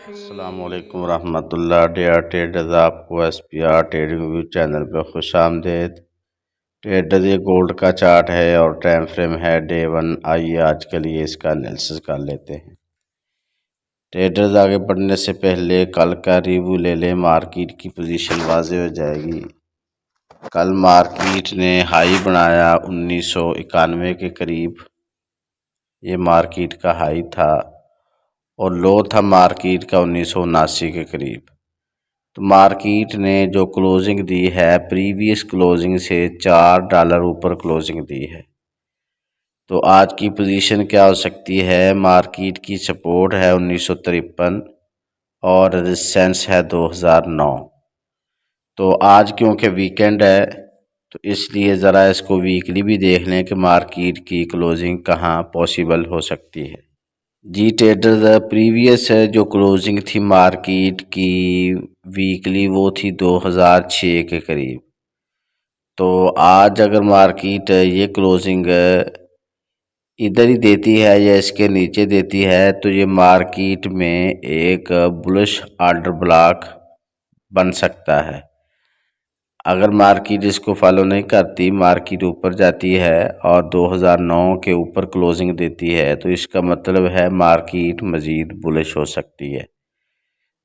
अस्सलामुअलैकुम रहमतुल्लाह। Dare traders, आपको SPR ट्रेडिंग व्यू चैनल पर खुश आमदेद। ट्रेडर्स, ये गोल्ड का चार्ट है और टाइम फ्रेम है डे 1। आइए आज के लिए इसका एनालिसिस कर लेते हैं। ट्रेडर्स, आगे बढ़ने से पहले कल का रिव्यू ले लें, मार्केट की पोजीशन वाज़ेह हो जाएगी। कल मार्केट ने हाई बनाया 1991 के करीब, ये मार्केट का हाई था, और लो था मार्केट का 1979 के करीब। तो मार्केट ने जो क्लोजिंग दी है प्रीवियस क्लोजिंग से $4 ऊपर क्लोजिंग दी है। तो आज की पोजीशन क्या हो सकती है? मार्केट की सपोर्ट है 1953 और रेजिस्टेंस है 2009। तो आज क्योंकि वीकेंड है तो इसलिए ज़रा इसको वीकली भी देख लें कि मार्केट की क्लोजिंग कहाँ पॉसिबल हो सकती है। जी ट्रेडर्स, प्रीवियस जो क्लोजिंग थी मार्केट की वीकली वो थी 2006 के करीब। तो आज अगर मार्केट ये क्लोजिंग इधर ही देती है या इसके नीचे देती है तो ये मार्केट में एक बुलिश ऑर्डर ब्लॉक बन सकता है। अगर मार्केट इसको फॉलो नहीं करती, मार्केट ऊपर जाती है और 2009 के ऊपर क्लोजिंग देती है तो इसका मतलब है मार्केट मज़ीद बुलिश हो सकती है।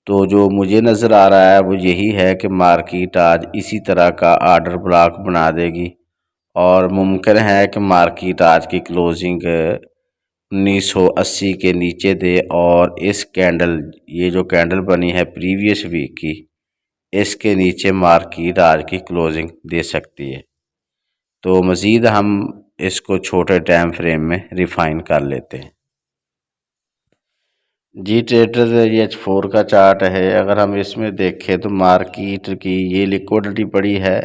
तो जो मुझे नज़र आ रहा है वो यही है कि मार्केट आज इसी तरह का ऑर्डर ब्लॉक बना देगी और मुमकिन है कि मार्केट आज की क्लोजिंग 1980 के नीचे दे और इस कैंडल, ये जो कैंडल बनी है प्रीवियस वीक की, इसके नीचे मार्केट आज की क्लोजिंग दे सकती है। तो मज़ीद हम इसको छोटे टाइम फ्रेम में रिफ़ाइन कर लेते हैं। जी ट्रेडर्स, ये H4 का चार्ट है। अगर हम इसमें देखें तो मार्केट की ये लिक्विडिटी पड़ी है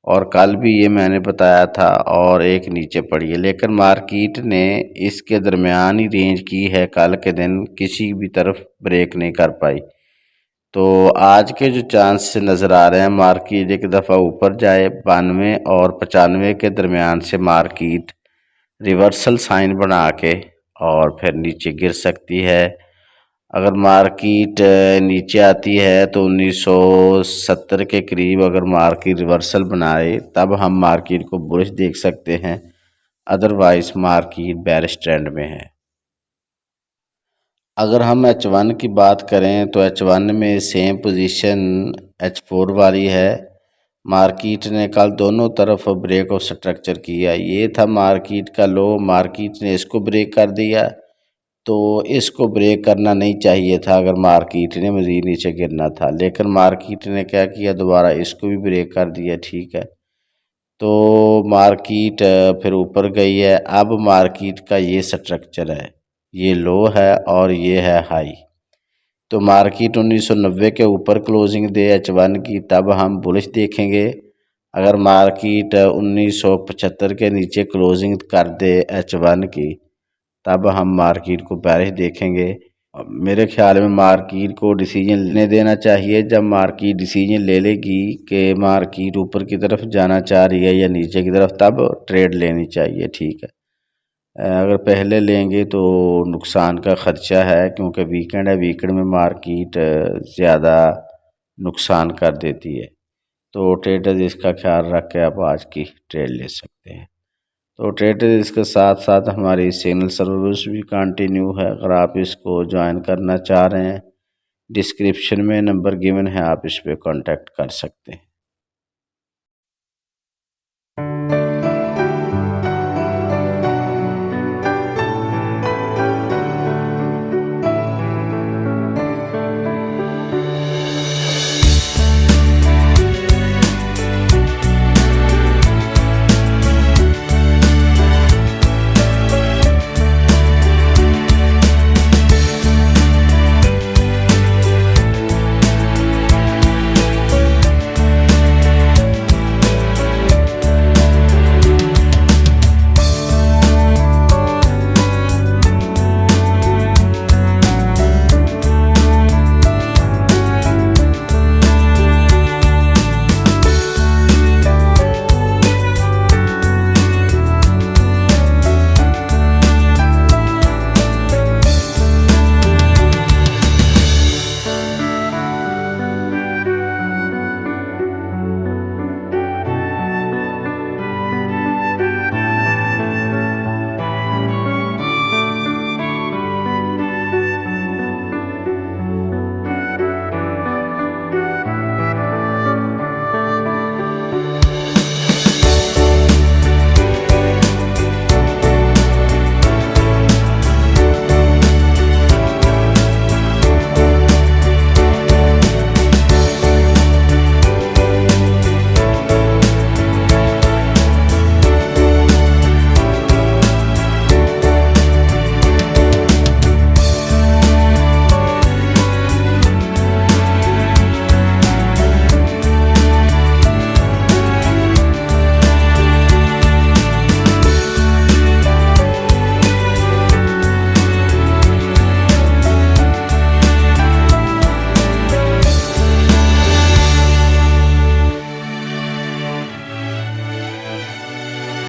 और कल भी ये मैंने बताया था और एक नीचे पड़ी है, लेकिन मार्केट ने इसके दरमियान ही रेंज की है। कल के दिन किसी भी तरफ ब्रेक नहीं कर पाई। तो आज के जो चांस नज़र आ रहे हैं मार्केट एक दफ़ा ऊपर जाए 92 और 95 के दरमियान से मार्केट रिवर्सल साइन बना के और फिर नीचे गिर सकती है। अगर मार्केट नीचे आती है तो 1970 के करीब अगर मार्केट रिवर्सल बनाए तब हम मार्केट को बुलिश देख सकते हैं, अदरवाइज मार्केट बेरिश ट्रेंड में है। अगर हम H1 की बात करें तो H1 में सेम पोजीशन H4 वाली है। मार्केट ने कल दोनों तरफ ब्रेक ऑफ स्ट्रक्चर किया। ये था मार्केट का लो, मार्केट ने इसको ब्रेक कर दिया, तो इसको ब्रेक करना नहीं चाहिए था अगर मार्केट ने मज़ीद नीचे गिरना था, लेकिन मार्केट ने क्या किया, दोबारा इसको भी ब्रेक कर दिया। ठीक है, तो मार्केट फिर ऊपर गई है। अब मार्केट का ये स्ट्रक्चर है, ये लो है और ये है हाई। तो मार्केट 1990 के ऊपर क्लोजिंग दे H1 की तब हम बुलिश देखेंगे। अगर मार्केट 1975 के नीचे क्लोजिंग कर दे H1 की तब हम मार्केट को बेरिश देखेंगे। मेरे ख्याल में मार्केट को डिसीजन लेने देना चाहिए। जब मार्केट डिसीजन ले लेगी कि मार्केट ऊपर की तरफ जाना चाह रही है या नीचे की तरफ, तब ट्रेड लेनी चाहिए। ठीक है, अगर पहले लेंगे तो नुकसान का ख़दशा है, क्योंकि वीकेंड है, वीकेंड में मार्केट ज़्यादा नुकसान कर देती है। तो ट्रेडर्स इसका ख्याल रख के आप आज की ट्रेड ले सकते हैं। तो ट्रेडर्स इसके साथ साथ हमारी सिग्नल सर्विस भी कंटिन्यू है। अगर आप इसको ज्वाइन करना चाह रहे हैं, डिस्क्रिप्शन में नंबर गिवन है, आप इस पर कांटेक्ट कर सकते हैं।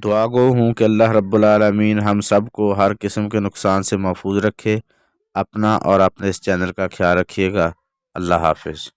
दुआ गो हूँ कि अल्लाह रब्बुल आलमीन हम सब को हर किस्म के नुकसान से महफूज रखे। अपना और अपने इस चैनल का ख्याल रखिएगा। अल्लाह हाफिज़।